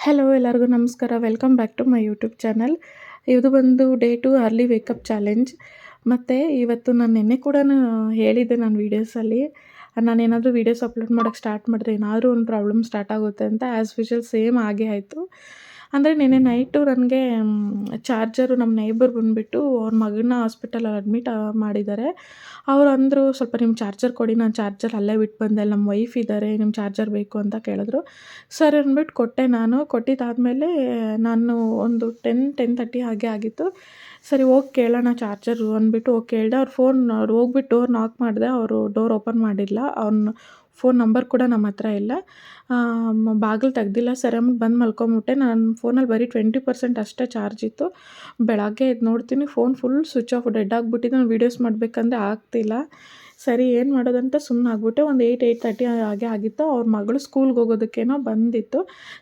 Hello ಎಲ್ಲರಿಗೂ ನಮಸ್ಕಾರ. Welcome back to my YouTube channel. ಇದು ಬಂದು ಡೇ 2 ಅರ್ಲಿ ವೇಕಪ್ ಚಾಲೆಂಜ್. ಮತ್ತು ಇವತ್ತು ನಾನು ನಿನ್ನೆ ಕೂಡ ಹೇಳಿದ್ದೆ ನನ್ನ ವೀಡಿಯೋಸಲ್ಲಿ, ನಾನೇನಾದರೂ ವೀಡಿಯೋಸ್ ಅಪ್ಲೋಡ್ ಮಾಡೋಕ್ಕೆ ಸ್ಟಾರ್ಟ್ ಮಾಡಿದ್ರೆ ಏನಾದರೂ ಒಂದು ಪ್ರಾಬ್ಲಮ್ ಸ್ಟಾರ್ಟ್ ಆಗುತ್ತೆ ಅಂತ. ಆ್ಯಸ್ ಯೂಶುವಲ್ ಸೇಮ್ ಆಗೇ ಆಯಿತು. ಅಂದರೆ ನಿನ್ನೆ ನೈಟು ನನಗೆ ಚಾರ್ಜರು ನಮ್ಮ ನೇಬರ್ ಬಂದುಬಿಟ್ಟು ಅವ್ರ ಮಗನ ಹಾಸ್ಪಿಟಲಲ್ಲಿ ಅಡ್ಮಿಟ್ ಮಾಡಿದ್ದಾರೆ. ಅವ್ರು ಅಂದರು, ಸ್ವಲ್ಪ ನಿಮ್ಮ ಚಾರ್ಜರ್ ಕೊಡಿ, ನಾನು ಚಾರ್ಜರ್ ಅಲ್ಲೇ ಬಿಟ್ಟು ಬಂದೆ, ನಮ್ಮ ವೈಫ್ ಇದ್ದಾರೆ, ನಿಮ್ಮ ಚಾರ್ಜರ್ ಬೇಕು ಅಂತ ಕೇಳಿದ್ರು. ಸರಿ ಅಂದ್ಬಿಟ್ಟು ಕೊಟ್ಟೆ. ನಾನು ಕೊಟ್ಟಿದ್ದಾದಮೇಲೆ ನಾನು ಒಂದು 10:30 ಹಾಗೆ ಆಗಿತ್ತು. ಸರಿ ಹೋಗಿ ಕೇಳೋಣ ಚಾರ್ಜರು ಅಂದ್ಬಿಟ್ಟು ಹೋಗಿ ಕೇಳಿದೆ. ಅವ್ರು ಹೋಗ್ಬಿಟ್ಟು ಡೋರ್ ನಾಕ್ ಮಾಡಿದೆ. ಅವರು ಡೋರ್ ಓಪನ್ ಮಾಡಿಲ್ಲ. ಅವ್ನ ಫೋನ್ ನಂಬರ್ ಕೂಡ ನಮ್ಮ ಹತ್ರ ಇಲ್ಲ. ಬಾಗಿಲು ತೆಗ್ದಿಲ್ಲ. ಸರಿ ಅಂದ್ಬಿಟ್ಟು ಬಂದು ಮಲ್ಕೊಂಬಿಟ್ಟೆ. ನನ್ನ ಫೋನಲ್ಲಿ ಬರೀ 20% ಅಷ್ಟೇ ಚಾರ್ಜ್ ಇತ್ತು. ಬೆಳಗ್ಗೆ ಎದ್ದು ನೋಡ್ತೀನಿ phone full switch off, dead ಆಗಿಬಿಟ್ಟಿದೆ. ನಾನು ವೀಡಿಯೋಸ್ ಮಾಡಬೇಕಂದ್ರೆ ಆಗ್ತಿಲ್ಲ. ಸರಿ ಏನು ಮಾಡೋದಂತ ಸುಮ್ಮನಾಗ್ಬಿಟ್ಟೆ. ಒಂದು 8:30 ಹಾಗೆ ಆಗಿತ್ತು. ಅವ್ರ ಮಗಳು ಸ್ಕೂಲ್ಗೆ ಹೋಗೋದಕ್ಕೇನೋ ಬಂದಿತ್ತು.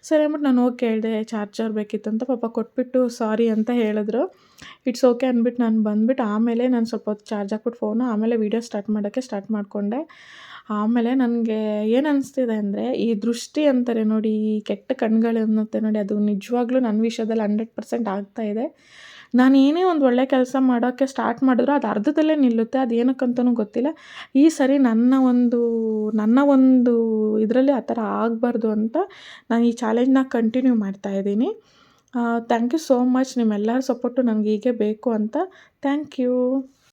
ಸರಿ ಅಂದ್ಬಿಟ್ಟು ನಾನು ಹೋಗಿ ಕೇಳಿದೆ, ಚಾರ್ಜರ್ ಬೇಕಿತ್ತು ಅಂತ. ಪಾಪ ಕೊಟ್ಬಿಟ್ಟು ಸಾರಿ ಅಂತ ಹೇಳಿದ್ರು. ಇಟ್ಸ್ ಓಕೆ ಅಂದ್ಬಿಟ್ಟು ನಾನು ಬಂದುಬಿಟ್ಟು ಆಮೇಲೆ ನಾನು ಸ್ವಲ್ಪ ಹೊತ್ತು ಚಾರ್ಜ್ ಹಾಕ್ಬಿಟ್ಟು ಫೋನು ಆಮೇಲೆ ವೀಡಿಯೋ ಸ್ಟಾರ್ಟ್ ಮಾಡಿಕೊಂಡೆ. ಆಮೇಲೆ ನನಗೆ ಏನು ಅನ್ನಿಸ್ತಿದೆ ಅಂದರೆ, ಈ ದೃಷ್ಟಿ ಅಂತಾರೆ ನೋಡಿ, ಈ ಕೆಟ್ಟ ಕಣ್ಗಳು ಅನ್ನುತ್ತೆ ನೋಡಿ, ಅದು ನಿಜವಾಗ್ಲೂ ನನ್ನ ವಿಷಯದಲ್ಲಿ 100% ಆಗ್ತಾಯಿದೆ. ನಾನು ಏನೇ ಒಂದು ಒಳ್ಳೆ ಕೆಲಸ ಮಾಡೋಕ್ಕೆ ಸ್ಟಾರ್ಟ್ ಮಾಡಿದ್ರು ಅದು ಅರ್ಧದಲ್ಲೇ ನಿಲ್ಲುತ್ತೆ. ಅದು ಏನಕ್ಕಂತನೂ ಗೊತ್ತಿಲ್ಲ. ಈ ಸರಿ ನನ್ನ ಒಂದು ಇದರಲ್ಲಿ ಆ ಥರ ಆಗಬಾರ್ದು ಅಂತ ನಾನು ಈ ಚಾಲೆಂಜ್ನ ಕಂಟಿನ್ಯೂ ಮಾಡ್ತಾಯಿದ್ದೀನಿ. Thank you so much. ನಿಮ್ಮೆಲ್ಲರ ಸಪೋರ್ಟು ನನಗೆ ಹೀಗೆ ಬೇಕು ಅಂತ. Thank you.